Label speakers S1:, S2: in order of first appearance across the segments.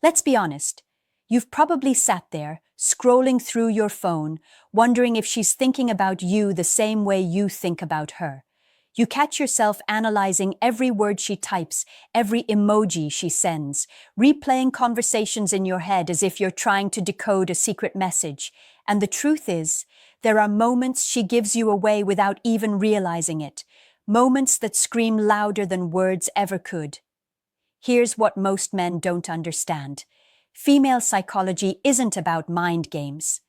S1: Let's be honest. You've probably sat there, scrolling through your phone, wondering if she's thinking about you the same way you think about her. You catch yourself analyzing every word she types, every emoji she sends, replaying conversations in your head as if you're trying to decode a secret message. And the truth is, there are moments she gives you away without even realizing it, moments that scream louder than words ever could. Here's what most men don't understand. Female psychology isn't about mind games.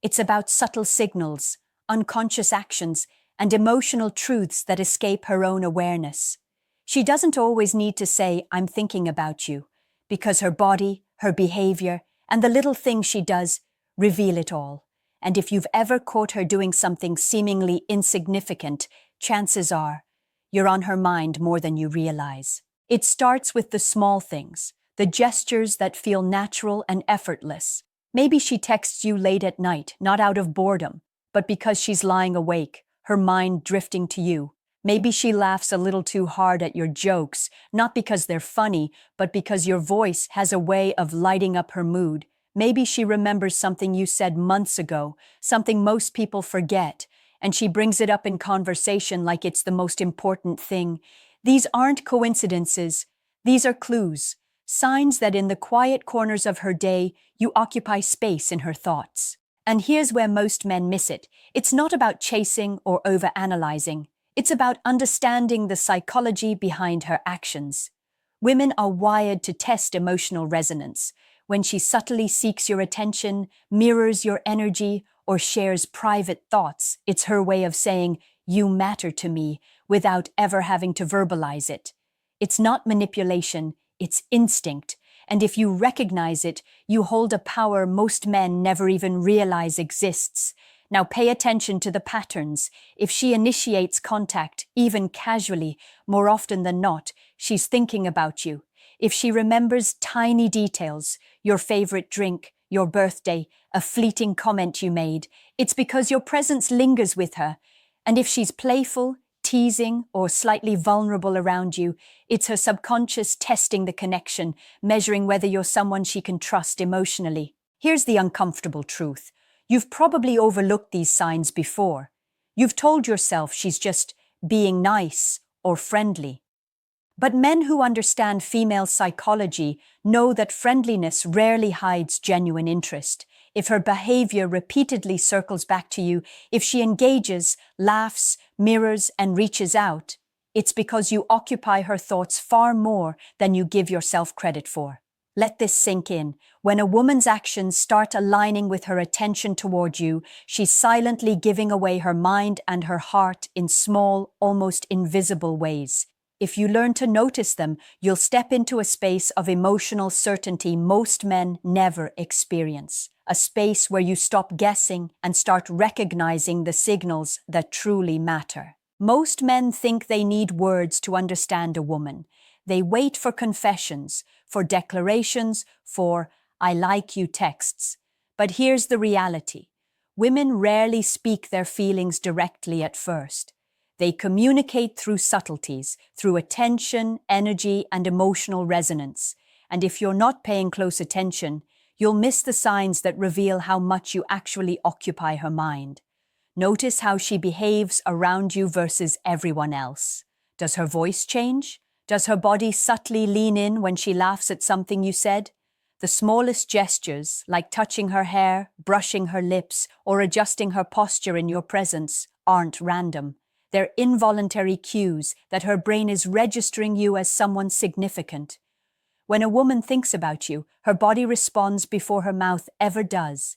S1: It's about subtle signals, unconscious actions, and emotional truths that escape her own awareness. She doesn't always need to say, "I'm thinking about you," because her body, her behavior, and the little things she does reveal it all. And if you've ever caught her doing something seemingly insignificant, chances are you're on her mind more than you realize. It starts with the small things, the gestures that feel natural and effortless. Maybe she texts you late at night, not out of boredom, but because she's lying awake, her mind drifting to you. Maybe she laughs a little too hard at your jokes, not because they're funny, but because your voice has a way of lighting up her mood. Maybe she remembers something you said months ago, something most people forget, and she brings it up in conversation like it's the most important thing. These aren't coincidences. These are clues, signs that in the quiet corners of her day, you occupy space in her thoughts. And here's where most men miss it. It's not about chasing or overanalyzing. It's about understanding the psychology behind her actions. Women are wired to test emotional resonance. When she subtly seeks your attention, mirrors your energy, or shares private thoughts, it's her way of saying, "You matter to me," without ever having to verbalize it. It's not manipulation, it's instinct. And if you recognize it, you hold a power most men never even realize exists. Now pay attention to the patterns. If she initiates contact, even casually, more often than not, she's thinking about you. If she remembers tiny details, your favorite drink, your birthday, a fleeting comment you made, it's because your presence lingers with her. And if she's playful, teasing, or slightly vulnerable around you, it's her subconscious testing the connection, measuring whether you're someone she can trust emotionally. Here's the uncomfortable truth. You've probably overlooked these signs before. You've told yourself she's just being nice or friendly. But men who understand female psychology know that friendliness rarely hides genuine interest. If her behavior repeatedly circles back to you, if she engages, laughs, mirrors, and reaches out, it's because you occupy her thoughts far more than you give yourself credit for. Let this sink in. When a woman's actions start aligning with her attention toward you, she's silently giving away her mind and her heart in small, almost invisible ways. If you learn to notice them, you'll step into a space of emotional certainty most men never experience. A space where you stop guessing and start recognizing the signals that truly matter. Most men think they need words to understand a woman. They wait for confessions, for declarations, for "I like you" texts. But here's the reality. Women rarely speak their feelings directly at first. They communicate through subtleties, through attention, energy, and emotional resonance. And if you're not paying close attention, you'll miss the signs that reveal how much you actually occupy her mind. Notice how she behaves around you versus everyone else. Does her voice change? Does her body subtly lean in when she laughs at something you said? The smallest gestures, like touching her hair, brushing her lips, or adjusting her posture in your presence, aren't random. They're involuntary cues that her brain is registering you as someone significant. When a woman thinks about you, her body responds before her mouth ever does.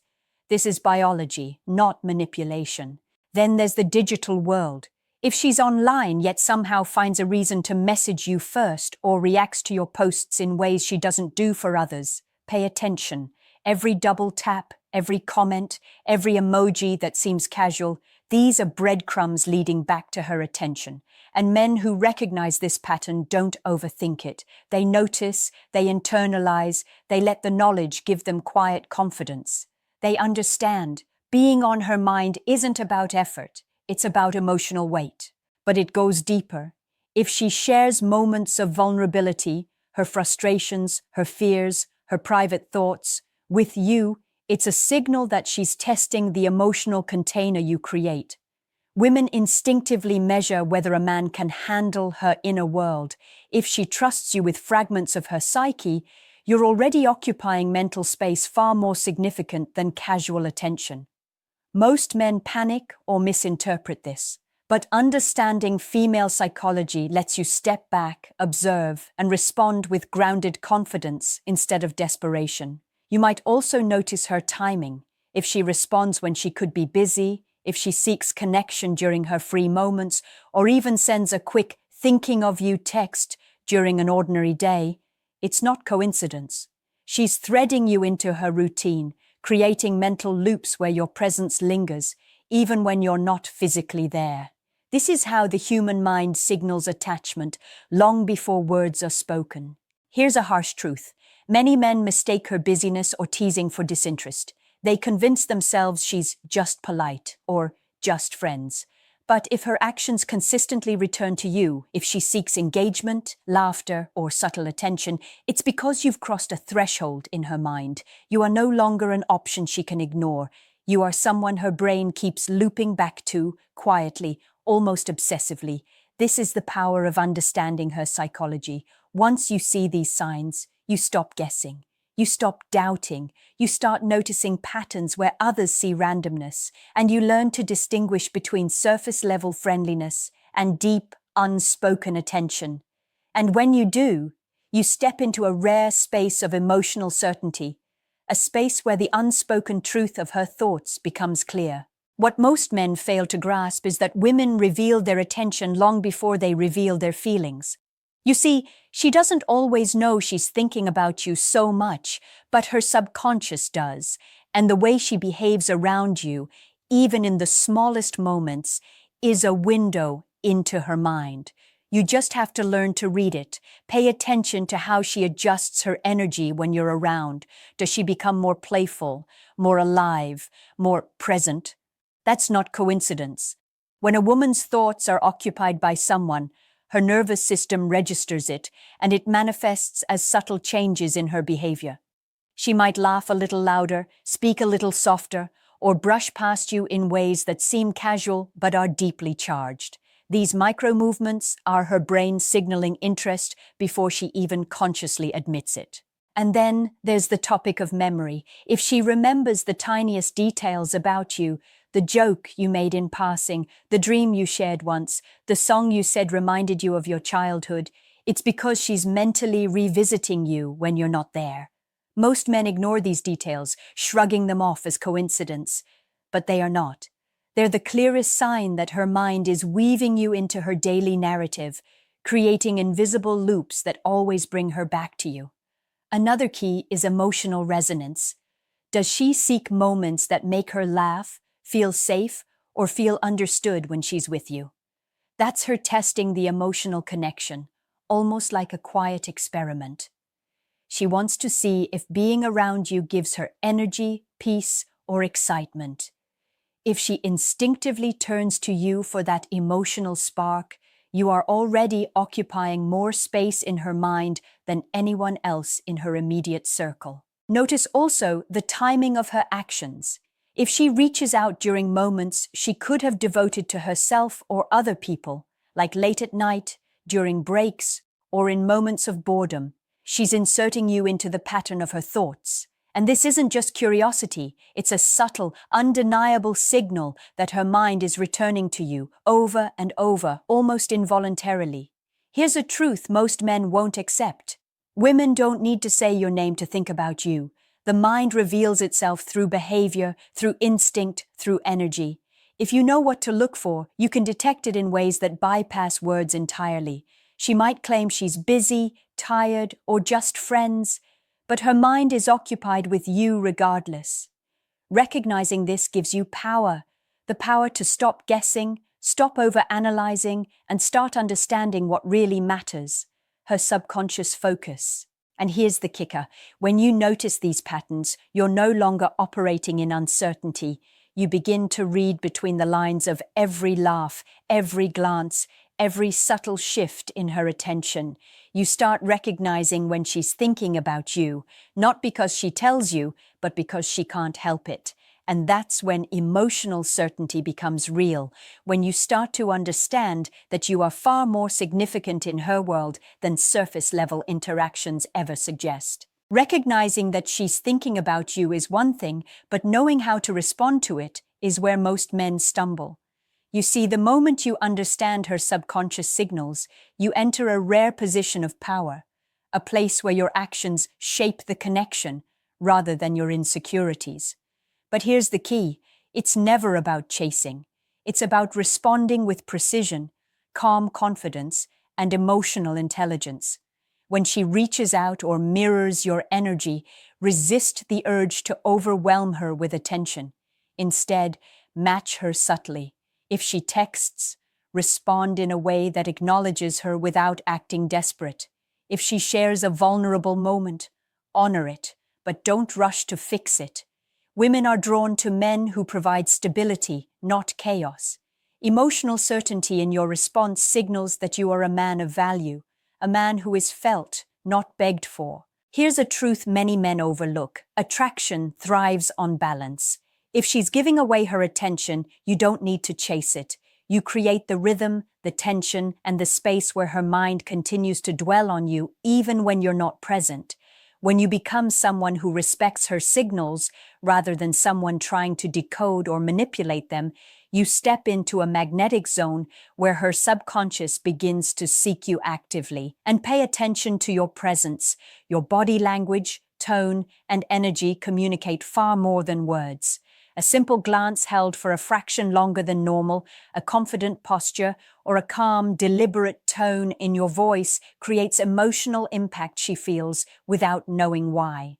S1: This is biology, not manipulation. Then there's the digital world. If she's online yet somehow finds a reason to message you first or reacts to your posts in ways she doesn't do for others, pay attention. Every double tap, every comment, every emoji that seems casual, these are breadcrumbs leading back to her attention. And men who recognize this pattern don't overthink it. They notice, they internalize, they let the knowledge give them quiet confidence. They understand being on her mind isn't about effort, it's about emotional weight. But it goes deeper. If she shares moments of vulnerability, her frustrations, her fears, her private thoughts. With you, it's a signal that she's testing the emotional container you create. Women instinctively measure whether a man can handle her inner world. If she trusts you with fragments of her psyche, you're already occupying mental space far more significant than casual attention. Most men panic or misinterpret this, but understanding female psychology lets you step back, observe, and respond with grounded confidence instead of desperation. You might also notice her timing. If she responds when she could be busy, if she seeks connection during her free moments, or even sends a quick thinking of you text during an ordinary day, it's not coincidence. She's threading you into her routine, creating mental loops where your presence lingers, even when you're not physically there. This is how the human mind signals attachment long before words are spoken. Here's a harsh truth. Many men mistake her busyness or teasing for disinterest. They convince themselves she's just polite or just friends. But if her actions consistently return to you, if she seeks engagement, laughter, or subtle attention, it's because you've crossed a threshold in her mind. You are no longer an option she can ignore. You are someone her brain keeps looping back to, quietly, almost obsessively. This is the power of understanding her psychology. Once you see these signs, you stop guessing. You stop doubting, you start noticing patterns where others see randomness, and you learn to distinguish between surface-level friendliness and deep, unspoken attention. And when you do, you step into a rare space of emotional certainty, a space where the unspoken truth of her thoughts becomes clear. What most men fail to grasp is that women reveal their attention long before they reveal their feelings. You see, she doesn't always know she's thinking about you so much, but her subconscious does, and the way she behaves around you, even in the smallest moments, is a window into her mind. You just have to learn to read it. Pay attention to how she adjusts her energy when you're around. Does she become more playful, more alive, more present? That's not coincidence. When a woman's thoughts are occupied by someone, her nervous system registers it, and it manifests as subtle changes in her behavior. She might laugh a little louder, speak a little softer, or brush past you in ways that seem casual but are deeply charged. These micro-movements are her brain signaling interest before she even consciously admits it. And then there's the topic of memory. If she remembers the tiniest details about you, the joke you made in passing, the dream you shared once, the song you said reminded you of your childhood, it's because she's mentally revisiting you when you're not there. Most men ignore these details, shrugging them off as coincidence, but they are not. They're the clearest sign that her mind is weaving you into her daily narrative, creating invisible loops that always bring her back to you. Another key is emotional resonance. Does she seek moments that make her laugh, feel safe, or feel understood when she's with you? That's her testing the emotional connection, almost like a quiet experiment. She wants to see if being around you gives her energy, peace, or excitement. If she instinctively turns to you for that emotional spark, you are already occupying more space in her mind than anyone else in her immediate circle. Notice also the timing of her actions. If she reaches out during moments she could have devoted to herself or other people, like late at night, during breaks, or in moments of boredom, she's inserting you into the pattern of her thoughts. And this isn't just curiosity, it's a subtle, undeniable signal that her mind is returning to you over and over, almost involuntarily. Here's a truth most men won't accept. Women don't need to say your name to think about you. The mind reveals itself through behavior, through instinct, through energy. If you know what to look for, you can detect it in ways that bypass words entirely. She might claim she's busy, tired, or just friends, but her mind is occupied with you regardless. Recognizing this gives you power, the power to stop guessing, stop overanalyzing, and start understanding what really matters, her subconscious focus. And here's the kicker. When you notice these patterns, you're no longer operating in uncertainty. You begin to read between the lines of every laugh, every glance, every subtle shift in her attention. You start recognizing when she's thinking about you, not because she tells you, but because she can't help it. And that's when emotional certainty becomes real, when you start to understand that you are far more significant in her world than surface-level interactions ever suggest. Recognizing that she's thinking about you is one thing, but knowing how to respond to it is where most men stumble. You see, the moment you understand her subconscious signals, you enter a rare position of power, a place where your actions shape the connection rather than your insecurities. But here's the key: it's never about chasing. It's about responding with precision, calm confidence, and emotional intelligence. When she reaches out or mirrors your energy, resist the urge to overwhelm her with attention. Instead, match her subtly. If she texts, respond in a way that acknowledges her without acting desperate. If she shares a vulnerable moment, honor it, but don't rush to fix it. Women are drawn to men who provide stability, not chaos. Emotional certainty in your response signals that you are a man of value, a man who is felt, not begged for. Here's a truth many men overlook: attraction thrives on balance. If she's giving away her attention, you don't need to chase it. You create the rhythm, the tension, and the space where her mind continues to dwell on you even when you're not present. When you become someone who respects her signals rather than someone trying to decode or manipulate them, you step into a magnetic zone where her subconscious begins to seek you actively. And pay attention to your presence. Your body language, tone, and energy communicate far more than words. A simple glance held for a fraction longer than normal, a confident posture, or a calm, deliberate tone in your voice creates emotional impact she feels without knowing why.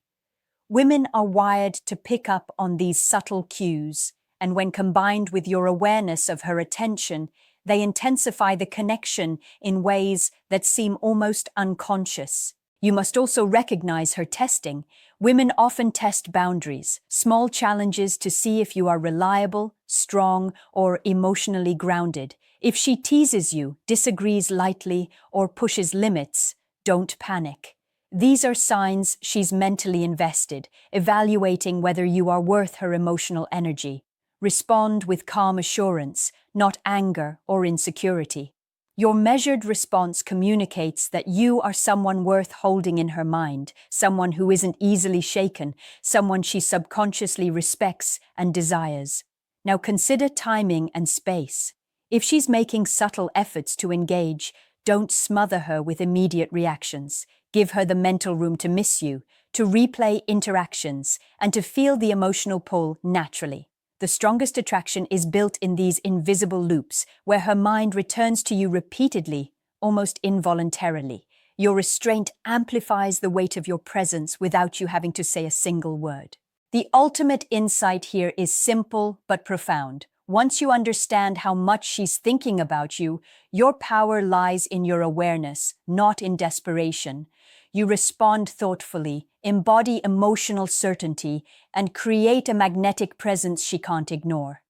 S1: Women are wired to pick up on these subtle cues, and when combined with your awareness of her attention, they intensify the connection in ways that seem almost unconscious. You must also recognize her testing. Women often test boundaries, small challenges to see if you are reliable, strong, or emotionally grounded. If she teases you, disagrees lightly, or pushes limits, don't panic. These are signs she's mentally invested, evaluating whether you are worth her emotional energy. Respond with calm assurance, not anger or insecurity. Your measured response communicates that you are someone worth holding in her mind, someone who isn't easily shaken, someone she subconsciously respects and desires. Now consider timing and space. If she's making subtle efforts to engage, don't smother her with immediate reactions. Give her the mental room to miss you, to replay interactions, and to feel the emotional pull naturally. The strongest attraction is built in these invisible loops, where her mind returns to you repeatedly, almost involuntarily. Your restraint amplifies the weight of your presence without you having to say a single word. The ultimate insight here is simple but profound. Once you understand how much she's thinking about you, your power lies in your awareness, not in desperation. You respond thoughtfully, embody emotional certainty, and create a magnetic presence she can't ignore.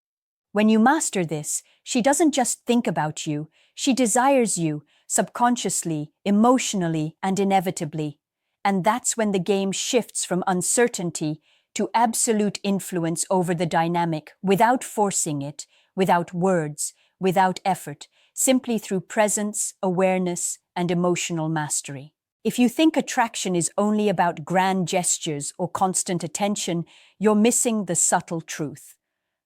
S1: When you master this, she doesn't just think about you, she desires you, subconsciously, emotionally, and inevitably. And that's when the game shifts from uncertainty to absolute influence over the dynamic, without forcing it, without words, without effort, simply through presence, awareness, and emotional mastery. If you think attraction is only about grand gestures or constant attention, you're missing the subtle truth.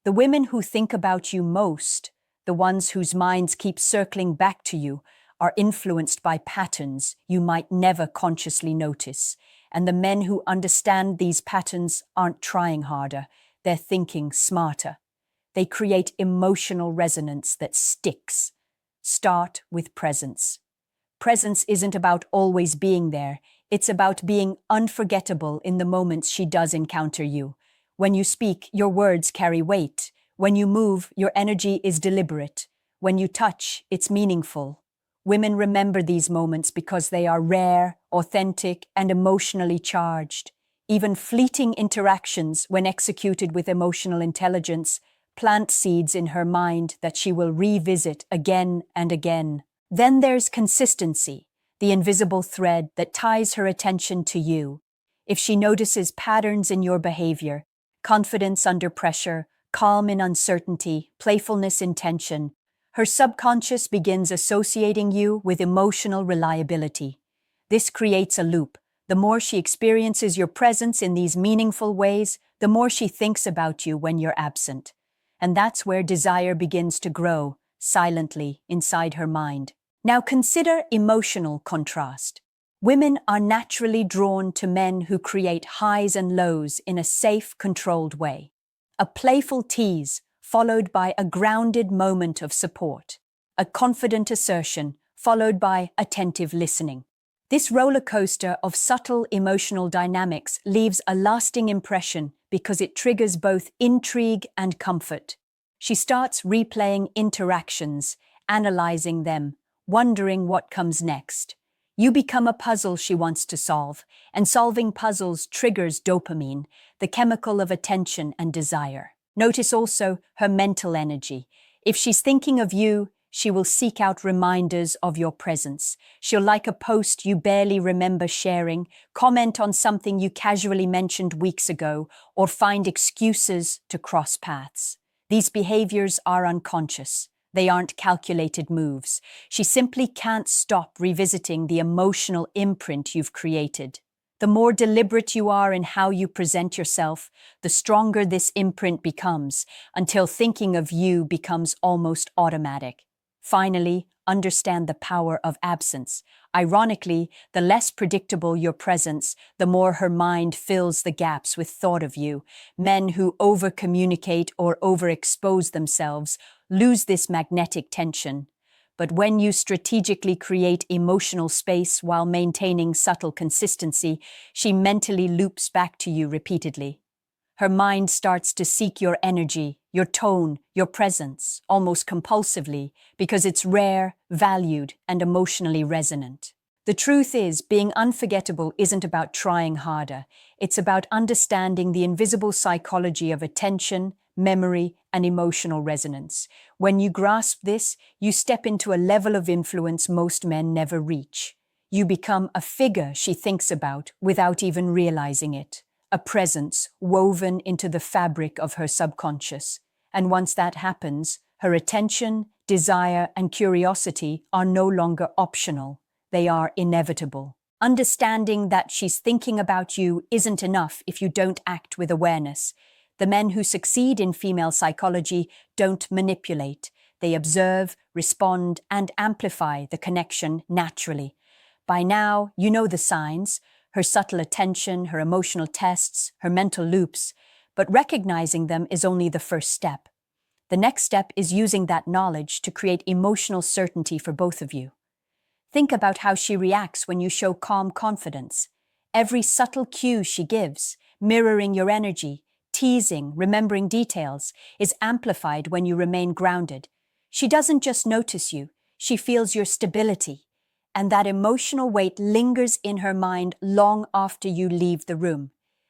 S1: The women who think about you most, the ones whose minds keep circling back to you, are influenced by patterns you might never consciously notice. And the men who understand these patterns aren't trying harder, they're thinking smarter. They create emotional resonance that sticks. Start with presence. Presence isn't about always being there. It's about being unforgettable in the moments she does encounter you. When you speak, your words carry weight. When you move, your energy is deliberate. When you touch, it's meaningful. Women remember these moments because they are rare, authentic, and emotionally charged. Even fleeting interactions, when executed with emotional intelligence, plant seeds in her mind that she will revisit again and again. Then there's consistency, the invisible thread that ties her attention to you. If she notices patterns in your behavior, confidence under pressure, calm in uncertainty, playfulness in tension, her subconscious begins associating you with emotional reliability. This creates a loop. The more she experiences your presence in these meaningful ways, the more she thinks about you when you're absent. And that's where desire begins to grow, silently, inside her mind. Now consider emotional contrast. Women are naturally drawn to men who create highs and lows in a safe, controlled way. A playful tease, followed by a grounded moment of support. A confident assertion, followed by attentive listening. This roller coaster of subtle emotional dynamics leaves a lasting impression because it triggers both intrigue and comfort. She starts replaying interactions, analyzing them, wondering what comes next. You become a puzzle she wants to solve, and solving puzzles triggers dopamine, the chemical of attention and desire. Notice also her mental energy. If she's thinking of you, she will seek out reminders of your presence. She'll like a post you barely remember sharing, comment on something you casually mentioned weeks ago, or find excuses to cross paths. These behaviors are unconscious. They aren't calculated moves. She simply can't stop revisiting the emotional imprint you've created. The more deliberate you are in how you present yourself, the stronger this imprint becomes, until thinking of you becomes almost automatic. Finally, understand the power of absence. Ironically, the less predictable your presence, the more her mind fills the gaps with thought of you. Men who over-communicate or overexpose themselves lose this magnetic tension. But when you strategically create emotional space while maintaining subtle consistency, she mentally loops back to you repeatedly. Her mind starts to seek your energy, your tone, your presence, almost compulsively, because it's rare, valued, and emotionally resonant. The truth is, being unforgettable isn't about trying harder. It's about understanding the invisible psychology of attention, memory, and emotional resonance. When you grasp this, you step into a level of influence most men never reach. You become a figure she thinks about without even realizing it. A presence woven into the fabric of her subconscious. And once that happens, her attention, desire, and curiosity are no longer optional. They are inevitable. Understanding that she's thinking about you isn't enough if you don't act with awareness. The men who succeed in female psychology don't manipulate. They observe, respond, and amplify the connection naturally. By now, you know the signs. Her subtle attention, her emotional tests, her mental loops, but recognizing them is only the first step. The next step is using that knowledge to create emotional certainty for both of you. Think about how she reacts when you show calm confidence. Every subtle cue she gives, mirroring your energy, teasing, remembering details, is amplified when you remain grounded. She doesn't just notice you, she feels your stability. And that emotional weight lingers in her mind long after you leave the room.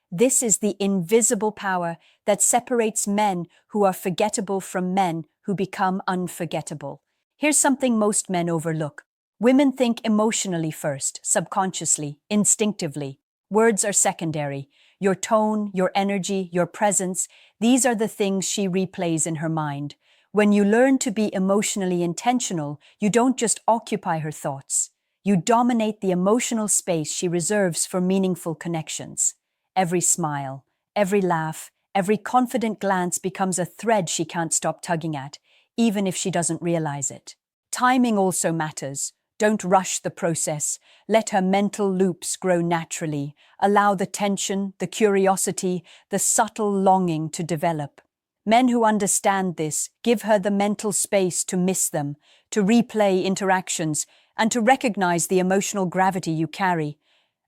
S1: This is the invisible power that separates men who are forgettable from men who become unforgettable. Here's something most men overlook. Women think emotionally first, subconsciously, instinctively. Words are secondary. Your tone, your energy, your presence, these are the things she replays in her mind. When you learn to be emotionally intentional, you don't just occupy her thoughts. You dominate the emotional space she reserves for meaningful connections. Every smile, every laugh, every confident glance becomes a thread she can't stop tugging at, even if she doesn't realize it. Timing also matters. Don't rush the process. Let her mental loops grow naturally. Allow the tension, the curiosity, the subtle longing to develop. Men who understand this give her the mental space to miss them, to replay interactions, and to recognize the emotional gravity you carry.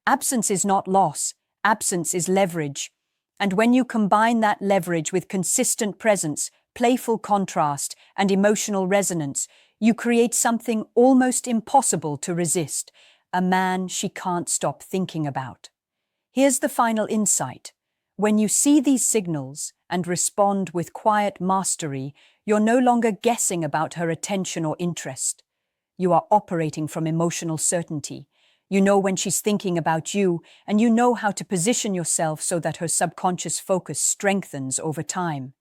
S1: Absence is not loss. Absence is leverage. And when you combine that leverage with consistent presence, playful contrast, and emotional resonance, you create something almost impossible to resist, a man she can't stop thinking about. Here's the final insight. When you see these signals and respond with quiet mastery, you're no longer guessing about her attention or interest. You are operating from emotional certainty. You know when she's thinking about you, and you know how to position yourself so that her subconscious focus strengthens over time.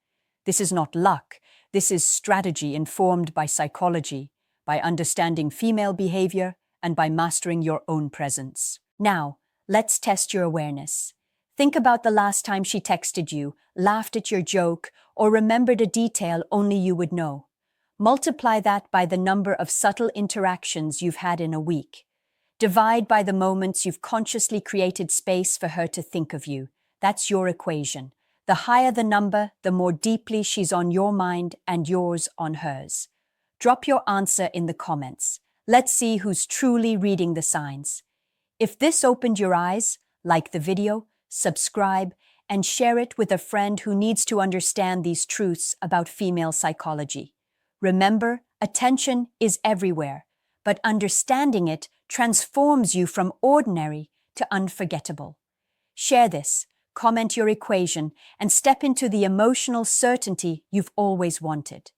S1: This is not luck. This is strategy informed by psychology, by understanding female behavior, and by mastering your own presence. Now, let's test your awareness. Think about the last time she texted you, laughed at your joke, or remembered a detail only you would know. Multiply that by the number of subtle interactions you've had in a week. Divide by the moments you've consciously created space for her to think of you. That's your equation. The higher the number, the more deeply she's on your mind and yours on hers. Drop your answer in the comments. Let's see who's truly reading the signs. If this opened your eyes, like the video, subscribe, and share it with a friend who needs to understand these truths about female psychology. Remember, attention is everywhere, but understanding it transforms you from ordinary to unforgettable. Share this, comment your equation, and step into the emotional certainty you've always wanted.